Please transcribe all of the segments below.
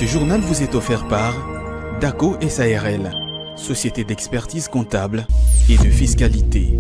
Ce journal vous est offert par DACO SARL, société d'expertise comptable et de fiscalité.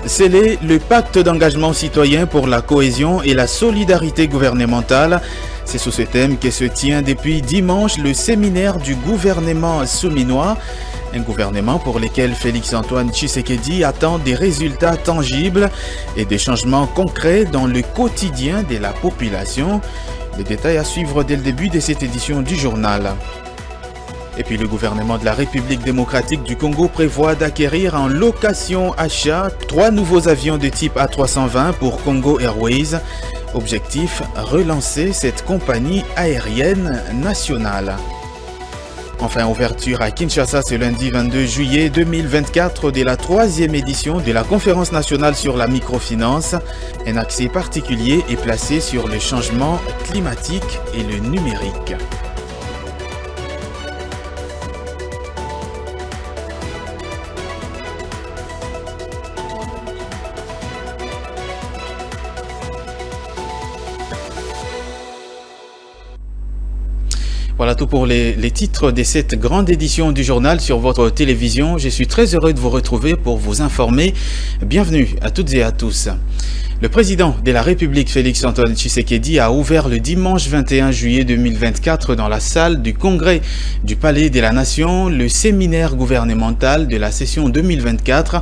Sceller le pacte d'engagement citoyen pour la cohésion et la solidarité gouvernementale. C'est sous ce thème que se tient depuis dimanche le séminaire du gouvernement souminois. Un gouvernement pour lequel Félix-Antoine Tshisekedi attend des résultats tangibles et des changements concrets dans le quotidien de la population. Les détails à suivre dès le début de cette édition du journal. Et puis le gouvernement de la République démocratique du Congo prévoit d'acquérir en location-achat 3 nouveaux avions de type A320 pour Congo Airways. Objectif, relancer cette compagnie aérienne nationale. Enfin, ouverture à Kinshasa ce lundi 22 juillet 2024 de la 3e édition de la Conférence nationale sur la microfinance. Un accès particulier est placé sur le changement climatique et le numérique. Voilà tout pour les titres de cette grande édition du journal sur votre télévision. Je suis très heureux de vous retrouver pour vous informer. Bienvenue à toutes et à tous. Le président de la République, Félix-Antoine Tshisekedi, a ouvert le dimanche 21 juillet 2024 dans la salle du Congrès du Palais de la Nation le séminaire gouvernemental de la session 2024.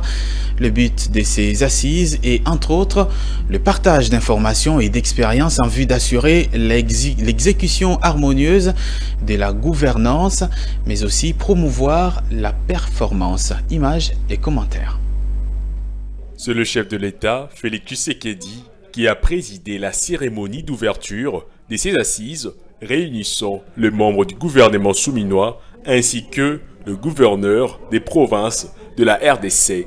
Le but de ces assises est, entre autres, le partage d'informations et d'expériences en vue d'assurer l'exécution harmonieuse de la gouvernance, mais aussi promouvoir la performance. Images et commentaires. C'est le chef de l'État, Félix Tshisekedi, qui a présidé la cérémonie d'ouverture de ces assises réunissant les membres du gouvernement souminois ainsi que le gouverneur des provinces de la RDC.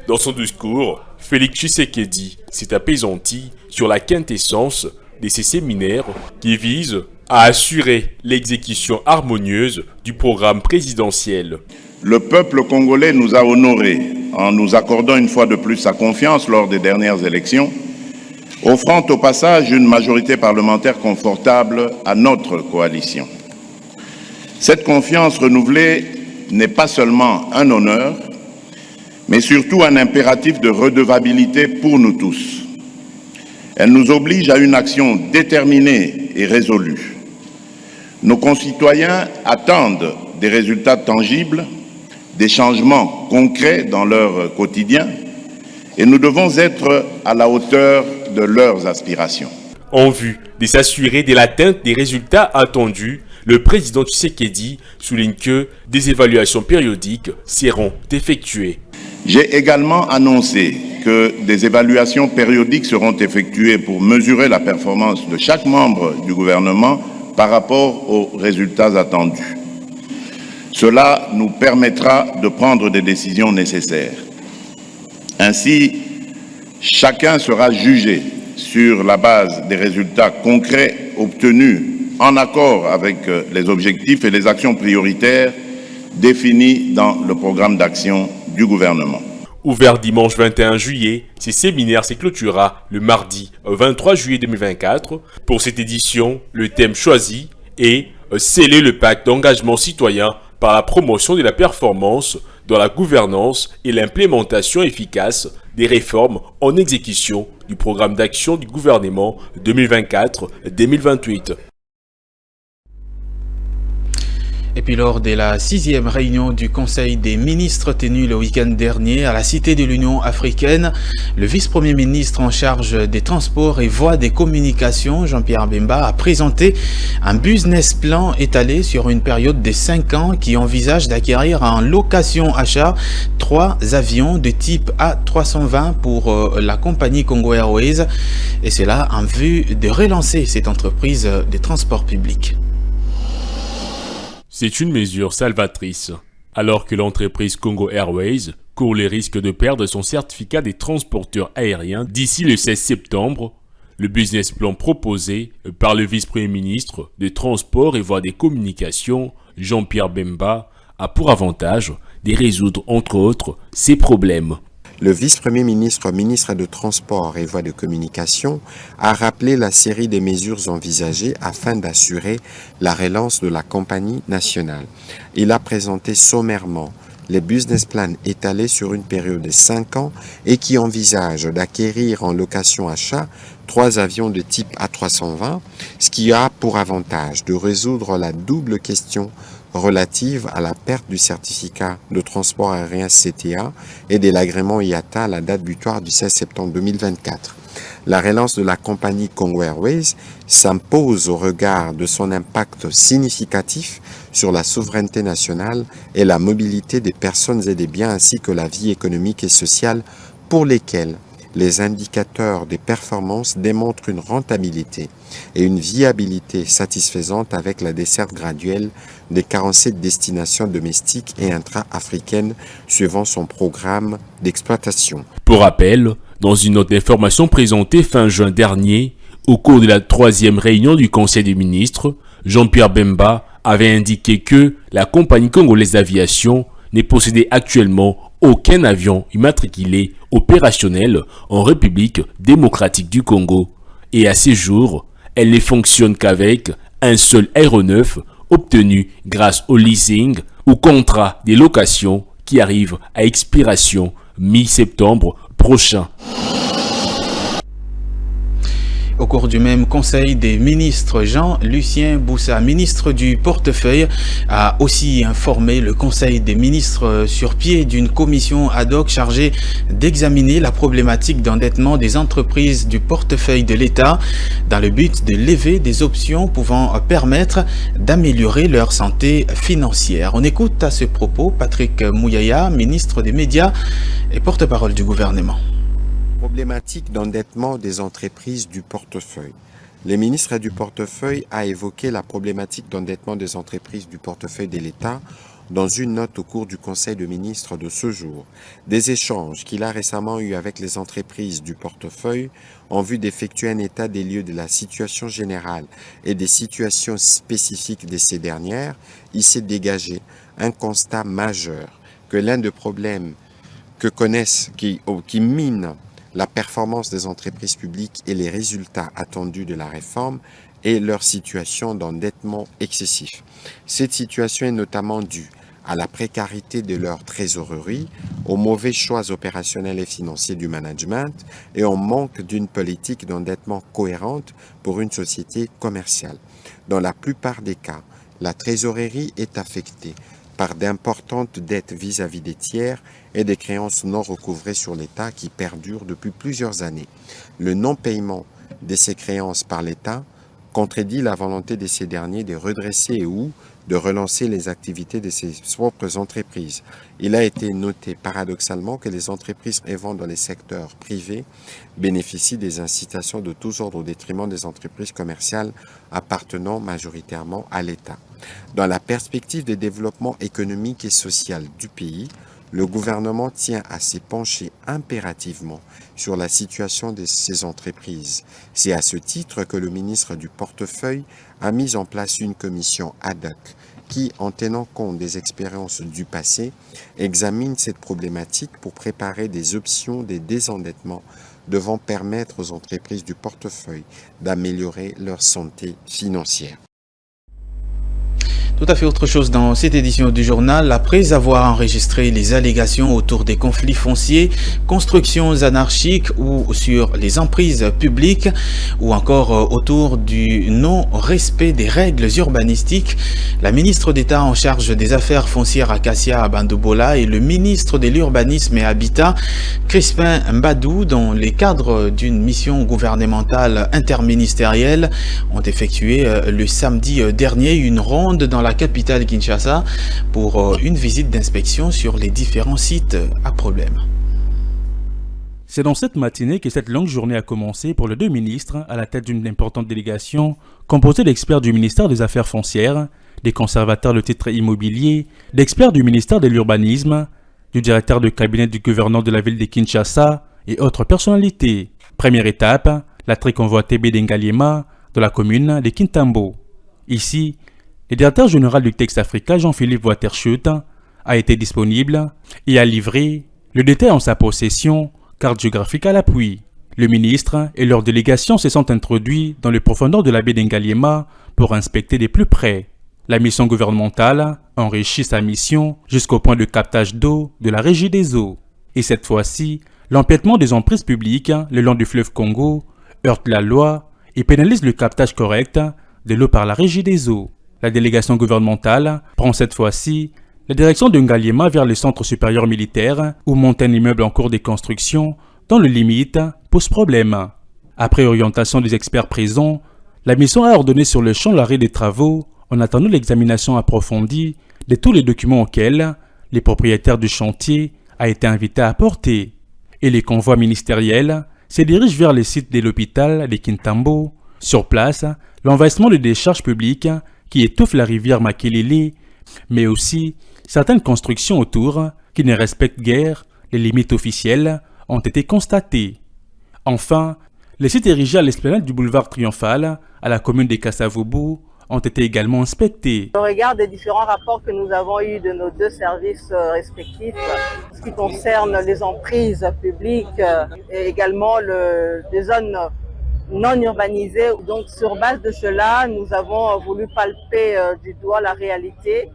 Dans son discours, Félix Tshisekedi s'est appesanti sur la quintessence de ces séminaires qui visent à assurer l'exécution harmonieuse du programme présidentiel. Le peuple congolais nous a honorés en nous accordant une fois de plus sa confiance lors des dernières élections, offrant au passage une majorité parlementaire confortable à notre coalition. Cette confiance renouvelée n'est pas seulement un honneur, mais surtout un impératif de redevabilité pour nous tous. Elle nous oblige à une action déterminée et résolue. Nos concitoyens attendent des résultats tangibles, des changements concrets dans leur quotidien, et nous devons être à la hauteur de leurs aspirations. En vue de s'assurer de l'atteinte des résultats attendus, le président Tshisekedi souligne que des évaluations périodiques seront effectuées. J'ai également annoncé que des évaluations périodiques seront effectuées pour mesurer la performance de chaque membre du gouvernement par rapport aux résultats attendus. Cela nous permettra de prendre des décisions nécessaires. Ainsi, chacun sera jugé sur la base des résultats concrets obtenus en accord avec les objectifs et les actions prioritaires définis dans le programme d'action du gouvernement. Ouvert dimanche 21 juillet, ce séminaire se clôturera le mardi 23 juillet 2024. Pour cette édition, le thème choisi est « Sceller le pacte d'engagement citoyen par la promotion de la performance dans la gouvernance et l'implémentation efficace des réformes en exécution du programme d'action du gouvernement 2024-2028. » Et puis lors de la 6e réunion du Conseil des ministres tenue le week-end dernier à la Cité de l'Union africaine, le vice-premier ministre en charge des transports et voies des communications, Jean-Pierre Bemba, a présenté un business plan étalé sur une période de 5 ans qui envisage d'acquérir en location-achat 3 avions de type A320 pour la compagnie Congo Airways, et cela en vue de relancer cette entreprise de transport public. C'est une mesure salvatrice. Alors que l'entreprise Congo Airways court les risques de perdre son certificat des transporteurs aériens d'ici le 16 septembre, le business plan proposé par le vice-premier ministre des Transports et Voies des Communications, Jean-Pierre Bemba, a pour avantage de résoudre entre autres ces problèmes. Le vice-premier ministre, ministre des Transports et Voies de Communication, a rappelé la série des mesures envisagées afin d'assurer la relance de la compagnie nationale. Il a présenté sommairement les business plans étalés sur une période de 5 ans et qui envisagent d'acquérir en location-achat 3 avions de type A320, ce qui a pour avantage de résoudre la double question relative à la perte du certificat de transport aérien CTA et de l'agrément IATA à la date butoir du 16 septembre 2024. La relance de la compagnie Congo Airways s'impose au regard de son impact significatif sur la souveraineté nationale et la mobilité des personnes et des biens ainsi que la vie économique et sociale pour lesquelles les indicateurs des performances démontrent une rentabilité et une viabilité satisfaisante avec la desserte graduelle des 47 destinations domestiques et intra-africaines suivant son programme d'exploitation. Pour rappel, dans une note d'information présentée fin juin dernier, au cours de la 3e réunion du Conseil des ministres, Jean-Pierre Bemba avait indiqué que la compagnie congolaise d'aviation n'est possédée actuellement aucun avion immatriculé opérationnel en République démocratique du Congo. Et à ce jour, elle ne fonctionne qu'avec un seul aéronef obtenu grâce au leasing ou contrat de location qui arrive à expiration mi-septembre prochain. Au cours du même Conseil des ministres, Jean-Lucien Boussa, ministre du portefeuille, a aussi informé le Conseil des ministres sur pied d'une commission ad hoc chargée d'examiner la problématique d'endettement des entreprises du portefeuille de l'État dans le but de lever des options pouvant permettre d'améliorer leur santé financière. On écoute à ce propos Patrick Mouyaya, ministre des Médias et porte-parole du gouvernement. Problématique d'endettement des entreprises du portefeuille. Le ministre du portefeuille a évoqué la problématique d'endettement des entreprises du portefeuille de l'État dans une note au cours du Conseil des ministres de ce jour. Des échanges qu'il a récemment eus avec les entreprises du portefeuille en vue d'effectuer un état des lieux de la situation générale et des situations spécifiques de ces dernières, il s'est dégagé un constat majeur que l'un des problèmes que connaissent, qui mine la performance des entreprises publiques et les résultats attendus de la réforme et leur situation d'endettement excessif. Cette situation est notamment due à la précarité de leur trésorerie, aux mauvais choix opérationnels et financiers du management et au manque d'une politique d'endettement cohérente pour une société commerciale. Dans la plupart des cas, la trésorerie est affectée par d'importantes dettes vis-à-vis des tiers et des créances non recouvrées sur l'État qui perdurent depuis plusieurs années. Le non-paiement de ces créances par l'État contredit la volonté de ces derniers de redresser ou de relancer les activités de ses propres entreprises. Il a été noté paradoxalement que les entreprises œuvrant dans les secteurs privés bénéficient des incitations de tous ordres au détriment des entreprises commerciales appartenant majoritairement à l'État. Dans la perspective de développement économique et social du pays, le gouvernement tient à se pencher impérativement sur la situation de ces entreprises. C'est à ce titre que le ministre du portefeuille a mis en place une commission ad hoc qui, en tenant compte des expériences du passé, examine cette problématique pour préparer des options de désendettement devant permettre aux entreprises du portefeuille d'améliorer leur santé financière. Tout à fait autre chose dans cette édition du journal. Après avoir enregistré les allégations autour des conflits fonciers, constructions anarchiques ou sur les emprises publiques ou encore autour du non-respect des règles urbanistiques, la ministre d'État en charge des affaires foncières Acacia Bandobola et le ministre de l'Urbanisme et Habitat Crispin Mbadou, dans les cadres d'une mission gouvernementale interministérielle, ont effectué le samedi dernier une ronde dans la capitale Kinshasa pour une visite d'inspection sur les différents sites à problème. C'est dans cette matinée que cette longue journée a commencé pour les deux ministres à la tête d'une importante délégation composée d'experts du ministère des Affaires foncières, des conservateurs de titres immobiliers, d'experts du ministère de l'Urbanisme, du directeur de cabinet du gouverneur de la ville de Kinshasa et autres personnalités. Première étape, la très convoitée baie Ngaliema de la commune de Kintambo. Ici, le directeur général du Texte Africa, Jean-Philippe Waterschut, a été disponible et a livré le détail en sa possession, carte géographique à l'appui. Le ministre et leur délégation se sont introduits dans les profondeurs de la baie d'Ngaliema pour inspecter de plus près. La mission gouvernementale enrichit sa mission jusqu'au point de captage d'eau de la Régie des eaux. Et cette fois-ci, l'empiètement des emprises publiques le long du fleuve Congo heurte la loi et pénalise le captage correct de l'eau par la Régie des eaux. La délégation gouvernementale prend cette fois-ci la direction de Ngaliema vers le centre supérieur militaire où monte un immeuble en cours de construction dont le limite pose problème. Après orientation des experts présents, la mission a ordonné sur le champ l'arrêt des travaux en attendant l'examination approfondie de tous les documents auxquels les propriétaires du chantier a été invités à apporter. Et les convois ministériels se dirigent vers les sites de l'hôpital de Kintambo. Sur place, l'envahissement de décharges publiques qui étouffe la rivière Makelele, mais aussi certaines constructions autour qui ne respectent guère les limites officielles ont été constatées. Enfin, les sites érigés à l'esplanade du boulevard Triomphal à la commune de Kasavubu ont été également inspectés. Au regard des différents rapports que nous avons eus de nos deux services respectifs, ce qui concerne les emprises publiques et également les zones non urbanisées. Donc sur base de cela, nous avons voulu palper du doigt la réalité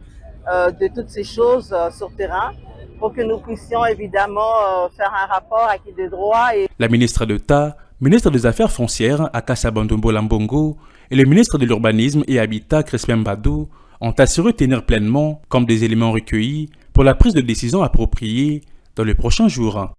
de toutes ces choses sur terrain pour que nous puissions évidemment faire un rapport acquis de droit. La ministre d'État, ministre des Affaires foncières Acacia Bandobola Mbongo et le ministre de l'Urbanisme et Habitat Crispin Mbadou ont assuré tenir pleinement comme des éléments recueillis pour la prise de décision appropriée dans les prochains jours.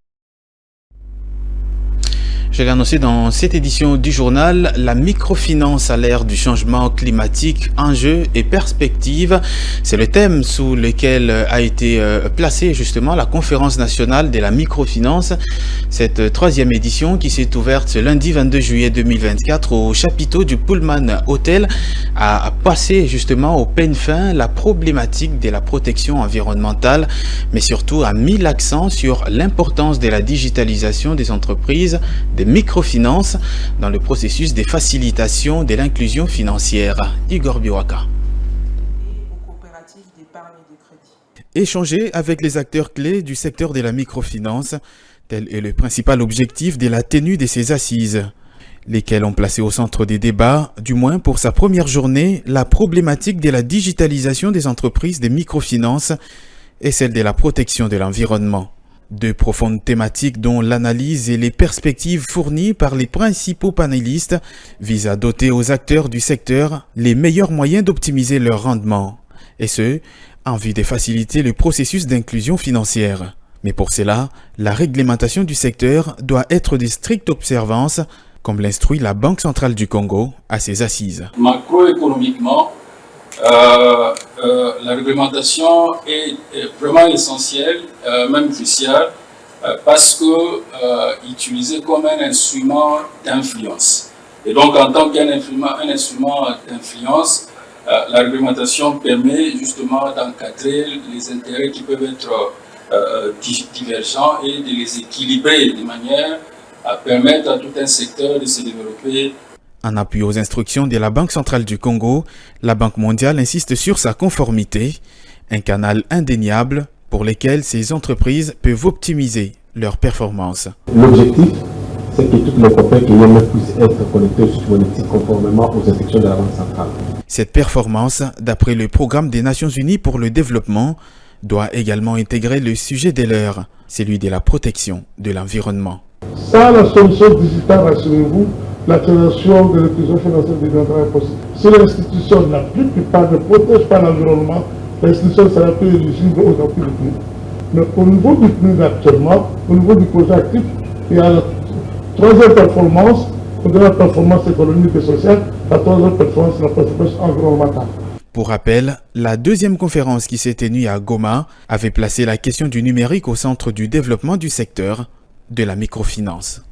Je l'ai annoncé dans cette édition du journal, la microfinance à l'ère du changement climatique, enjeux et perspectives. C'est le thème sous lequel a été placée justement la conférence nationale de la microfinance. Cette troisième édition qui s'est ouverte ce lundi 22 juillet 2024 au chapiteau du Pullman Hotel a passé justement au peigne fin la problématique de la protection environnementale, mais surtout a mis l'accent sur l'importance de la digitalisation des entreprises, des microfinances dans le processus de facilitation de l'inclusion financière. Igor Biwaka. Échanger avec les acteurs clés du secteur de la microfinance, tel est le principal objectif de la tenue de ces assises, lesquelles ont placé au centre des débats, du moins pour sa première journée, la problématique de la digitalisation des entreprises de microfinance et celle de la protection de l'environnement. Deux profondes thématiques dont l'analyse et les perspectives fournies par les principaux panélistes visent à doter aux acteurs du secteur les meilleurs moyens d'optimiser leur rendement, et ce, en vue de faciliter le processus d'inclusion financière. Mais pour cela, la réglementation du secteur doit être de stricte observance, comme l'instruit la Banque centrale du Congo à ses assises. Macroéconomiquement, la réglementation est vraiment essentielle, même cruciale, parce que utilisée comme un instrument d'influence. Et donc, en tant qu'un instrument d'influence, la réglementation permet justement d'encadrer les intérêts qui peuvent être divergents et de les équilibrer de manière à permettre à tout un secteur de se développer. En appui aux instructions de la Banque centrale du Congo, la Banque mondiale insiste sur sa conformité, un canal indéniable pour lequel ces entreprises peuvent optimiser leurs performances. L'objectif, c'est que toutes les compagnies puissent être connectées au système monétique conformément aux instructions de la Banque centrale. Cette performance, d'après le Programme des Nations Unies pour le développement, doit également intégrer le sujet de l'heure, celui de la protection de l'environnement. Sans la solution digitale, rassurez-vous, la création de l'inclusion financière deviendra impossible. Si l'institution n'applique pas, ne protège pas l'environnement, l'institution sera plus éligible aux appuis du PNUD. Mais au niveau du PNUD actuellement, au niveau du projet actif, il y a la troisième performance, la performance économique et sociale, la troisième performance, la performance environnementale. Pour rappel, la deuxième conférence qui s'est tenue à Goma avait placé la question du numérique au centre du développement du secteur de la microfinance.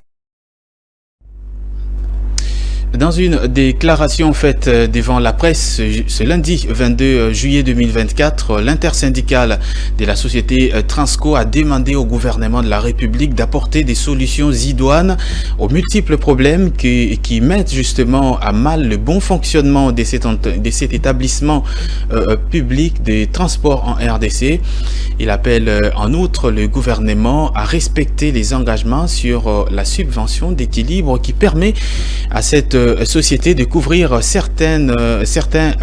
Dans une déclaration faite devant la presse ce lundi 22 juillet 2024, l'intersyndicale de la société Transco a demandé au gouvernement de la République d'apporter des solutions idoines aux multiples problèmes qui mettent justement à mal le bon fonctionnement de cet établissement public de transport en RDC. Il appelle en outre le gouvernement à respecter les engagements sur la subvention d'équilibre qui permet à cette société de couvrir certains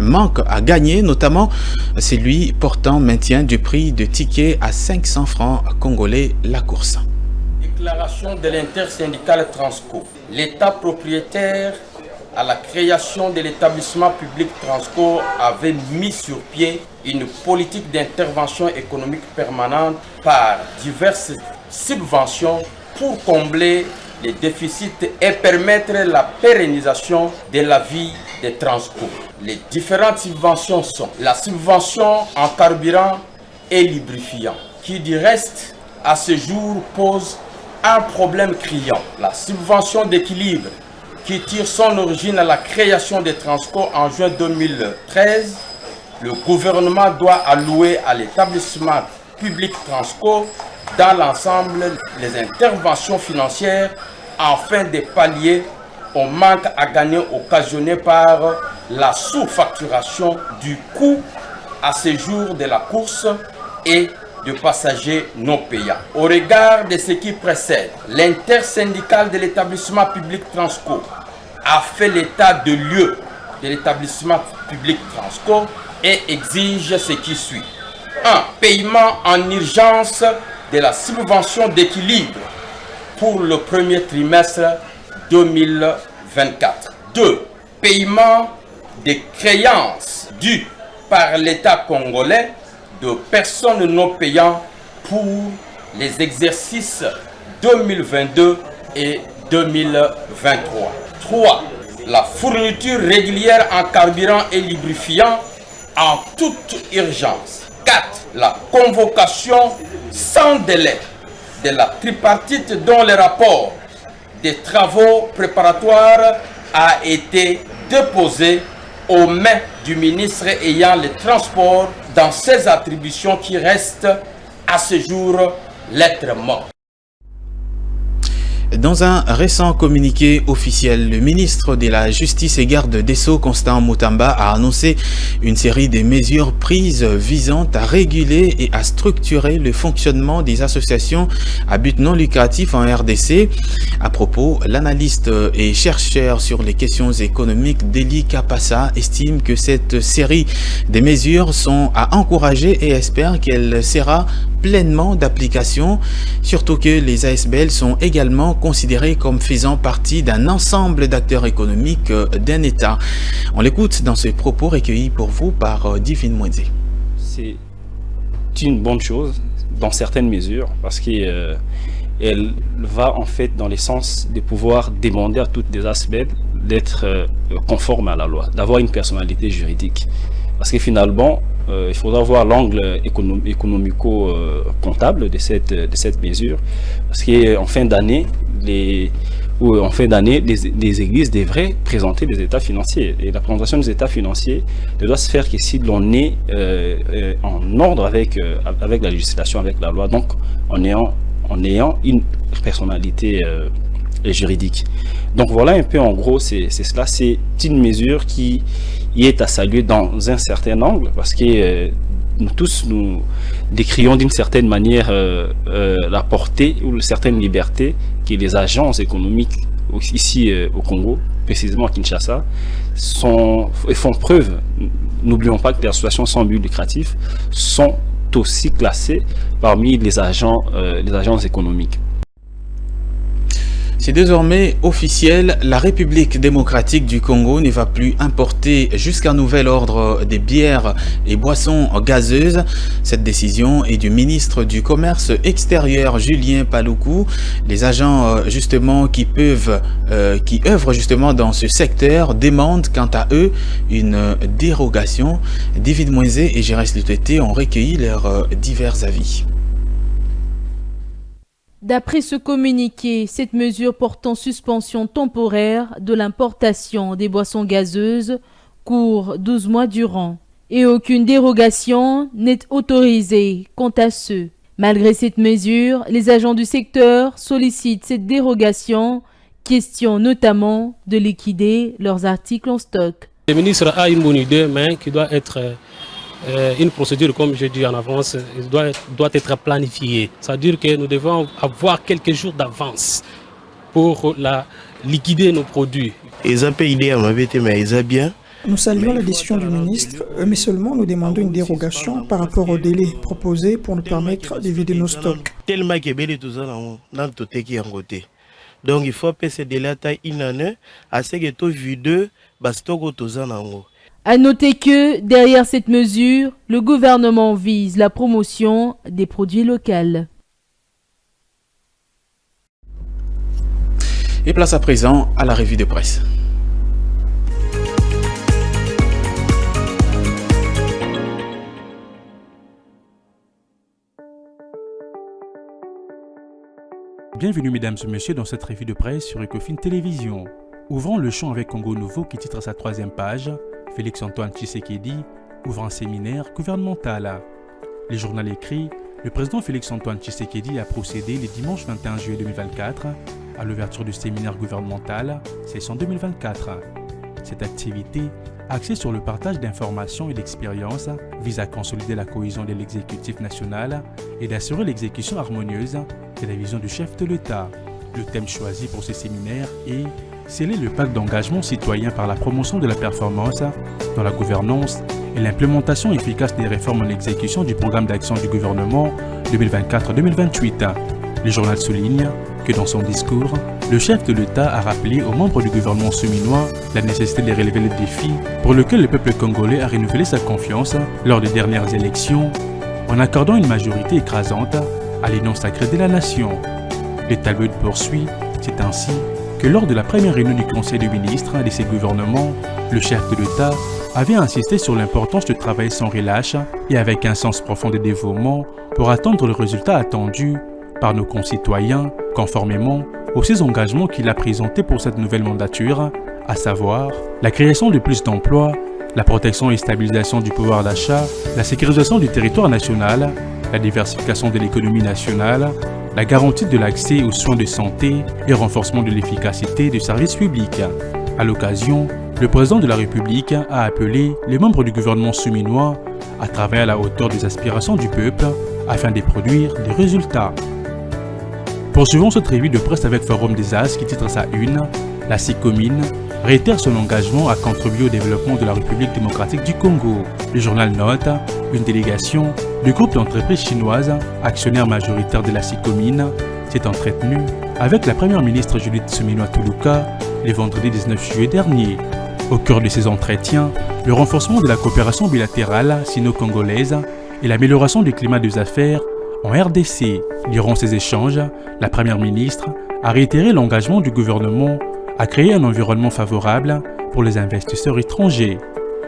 manques à gagner, notamment celui portant maintien du prix de ticket à 500 francs congolais la course. Déclaration de l'intersyndicale Transco. L'État propriétaire à la création de l'établissement public Transco avait mis sur pied une politique d'intervention économique permanente par diverses subventions pour combler les déficits et permettre la pérennisation de la vie des Transco. Les différentes subventions sont la subvention en carburant et lubrifiant, qui du reste, à ce jour, pose un problème criant. La subvention d'équilibre, qui tire son origine à la création des Transco en juin 2013, le gouvernement doit allouer à l'établissement public Transco dans l'ensemble les interventions financières afin de pallier au manque à gagner occasionné par la sous-facturation du coût à ce jour de la course et de passagers non payants. Au regard de ce qui précède, l'intersyndicale de l'établissement public Transco a fait l'état de lieu de l'établissement public Transco et exige ce qui suit. 1. Paiement en urgence de la subvention d'équilibre pour le premier trimestre 2024. 2. Paiement des créances dues par l'État congolais de personnes non payantes pour les exercices 2022 et 2023. 3. La fourniture régulière en carburant et lubrifiant en toute urgence. 4. La convocation sans délai de la tripartite dont le rapport des travaux préparatoires a été déposé aux mains du ministre ayant le transport dans ses attributions qui restent à ce jour lettre morte. Dans un récent communiqué officiel, le ministre de la Justice et Garde des Sceaux, Constant Mutamba, a annoncé une série de mesures prises visant à réguler et à structurer le fonctionnement des associations à but non lucratif en RDC. À propos, l'analyste et chercheur sur les questions économiques Deli Kapassa estime que cette série de mesures sont à encourager et espère qu'elle sera pleinement d'application, surtout que les ASBL sont également considérés comme faisant partie d'un ensemble d'acteurs économiques d'un État. On l'écoute dans ce propos recueilli pour vous par Divine Mwenze. C'est une bonne chose dans certaines mesures parce qu'elle va en fait dans le sens de pouvoir demander à toutes les ASBL d'être conformes à la loi, d'avoir une personnalité juridique. Parce que finalement, il faudra voir l'angle économico-comptable de cette mesure. Parce qu'en fin d'année, les églises devraient présenter des états financiers. Et la présentation des états financiers ne doit se faire que si l'on est en ordre avec la législation, avec la loi, donc en ayant une personnalité juridique. Donc voilà un peu en gros, c'est cela, c'est une mesure qui est à saluer dans un certain angle parce que nous tous nous décrions d'une certaine manière la portée ou certaines libertés que les agences économiques ici au Congo, précisément à Kinshasa, font preuve, n'oublions pas que les associations sans but lucratif sont aussi classées parmi les agences économiques. C'est désormais officiel, la République démocratique du Congo ne va plus importer jusqu'à nouvel ordre des bières et boissons gazeuses. Cette décision est du ministre du Commerce extérieur Julien Paluku. Les agents justement qui œuvrent justement dans ce secteur demandent quant à eux une dérogation. David Moisé et Gérès Lutété ont recueilli leurs divers avis. D'après ce communiqué, cette mesure porte en suspension temporaire de l'importation des boissons gazeuses court 12 mois durant et aucune dérogation n'est autorisée quant à ceux. Malgré cette mesure, les agents du secteur sollicitent cette dérogation, question notamment de liquider leurs articles en stock. Le ministre a une bonne idée, mais qui doit être une procédure, comme je dis en avance, doit être planifiée. C'est-à-dire que nous devons avoir quelques jours d'avance pour liquider nos produits. Nous saluons la décision du ministre, mais seulement nous demandons une dérogation par rapport au délai proposé pour nous permettre de vider nos stocks. Donc il faut que ce délai une année à ce que tout vide À noter que, derrière cette mesure, le gouvernement vise la promotion des produits locaux. Et place à présent à la revue de presse. Bienvenue mesdames et messieurs dans cette revue de presse sur Ecofin Télévision. Ouvrons le champ avec Congo Nouveau qui titre à sa 3e page Félix-Antoine Tshisekedi ouvre un séminaire gouvernemental. Le journal écrit, le président Félix-Antoine Tshisekedi a procédé le dimanche 21 juillet 2024 à l'ouverture du séminaire gouvernemental session 2024. Cette activité, axée sur le partage d'informations et d'expériences, vise à consolider la cohésion de l'exécutif national et d'assurer l'exécution harmonieuse de la vision du chef de l'État. Le thème choisi pour ce séminaire est sceller le pacte d'engagement citoyen par la promotion de la performance dans la gouvernance et l'implémentation efficace des réformes en exécution du programme d'action du gouvernement 2024-2028. Le journal souligne que dans son discours, le chef de l'État a rappelé aux membres du gouvernement souminois la nécessité de relever les défis pour lesquels le peuple congolais a renouvelé sa confiance lors des dernières élections en accordant une majorité écrasante à l'union sacrée de la nation. Le tableau poursuit, c'est ainsi que lors de la première réunion du Conseil des ministres de ces gouvernements, le chef de l'État avait insisté sur l'importance de travailler sans relâche et avec un sens profond de dévouement pour atteindre le résultat attendu par nos concitoyens, conformément aux 6 engagements qu'il a présentés pour cette nouvelle mandature, à savoir la création de plus d'emplois, la protection et stabilisation du pouvoir d'achat, la sécurisation du territoire national, la diversification de l'économie nationale, la garantie de l'accès aux soins de santé et renforcement de l'efficacité des services publics. À l'occasion, le président de la République a appelé les membres du gouvernement souminois à travailler à la hauteur des aspirations du peuple afin de produire des résultats. Poursuivons cette revue de presse avec Forum des As qui titre sa une « La CICOMINE réitère son engagement à contribuer au développement de la République démocratique du Congo ». Le journal note une délégation du groupe d'entreprises chinoises, actionnaire majoritaire de la CICOMINE, s'est entretenue avec la première ministre Judith Suminwa-Tuluka le vendredi 19 juillet dernier. Au cœur de ces entretiens, le renforcement de la coopération bilatérale sino-congolaise et l'amélioration du climat des affaires en RDC. Durant ces échanges, la première ministre a réitéré l'engagement du gouvernement à créer un environnement favorable pour les investisseurs étrangers.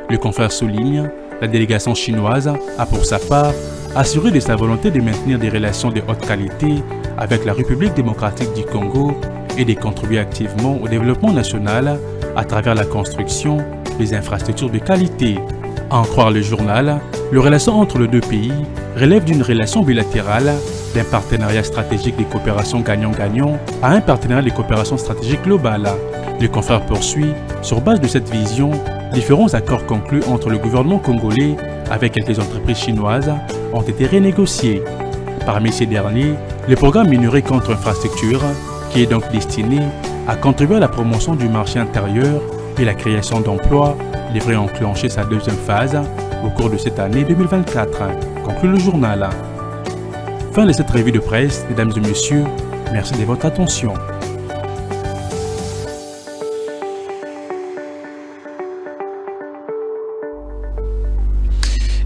Le confrère souligne, la délégation chinoise a pour sa part assuré de sa volonté de maintenir des relations de haute qualité avec la République démocratique du Congo et de contribuer activement au développement national à travers la construction des infrastructures de qualité. À en croire le journal, les relations entre les deux pays relèvent d'une relation bilatérale, d'un partenariat stratégique de coopération gagnant-gagnant à un partenariat de coopération stratégique globale. Le confrère poursuit, sur base de cette vision, différents accords conclus entre le gouvernement congolais avec quelques entreprises chinoises ont été renégociés. Parmi ces derniers, le programme Minerai contre infrastructure, qui est donc destiné a contribué à la promotion du marché intérieur et la création d'emplois, devrait enclencher sa deuxième phase au cours de cette année 2024, conclut le journal. Fin de cette revue de presse, mesdames et messieurs, merci de votre attention.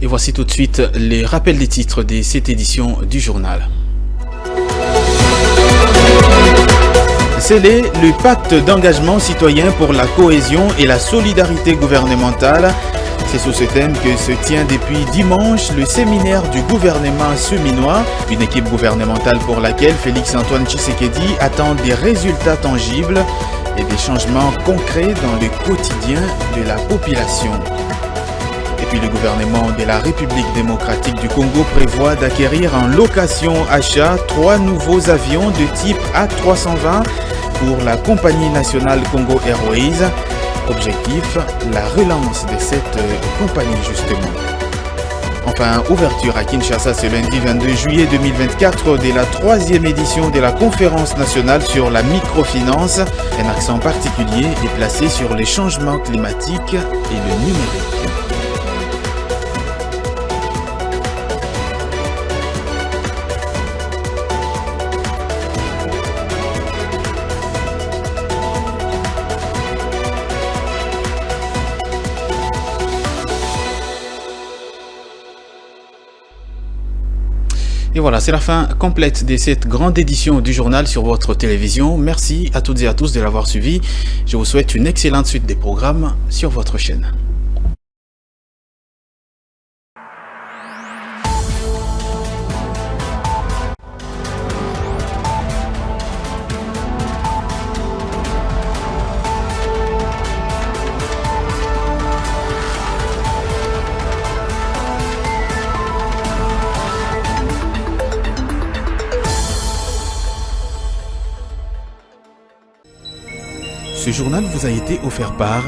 Et voici tout de suite les rappels des titres de cette édition du journal. Sceller le pacte d'engagement citoyen pour la cohésion et la solidarité gouvernementale. C'est sous ce thème que se tient depuis dimanche le séminaire du gouvernement souminois, une équipe gouvernementale pour laquelle Félix-Antoine Tshisekedi attend des résultats tangibles et des changements concrets dans le quotidien de la population. Et puis le gouvernement de la République démocratique du Congo prévoit d'acquérir en location-achat 3 nouveaux avions de type A320 pour la compagnie nationale Congo Airways. Objectif, la relance de cette compagnie justement. Enfin, ouverture à Kinshasa ce lundi 22 juillet 2024 de la 3e édition de la conférence nationale sur la microfinance. Un accent particulier est placé sur les changements climatiques et le numérique. Et voilà, c'est la fin complète de cette grande édition du journal sur votre télévision. Merci à toutes et à tous de l'avoir suivi. Je vous souhaite une excellente suite des programmes sur votre chaîne. Ce journal vous a été offert par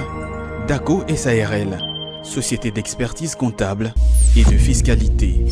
DACO SARL, société d'expertise comptable et de fiscalité.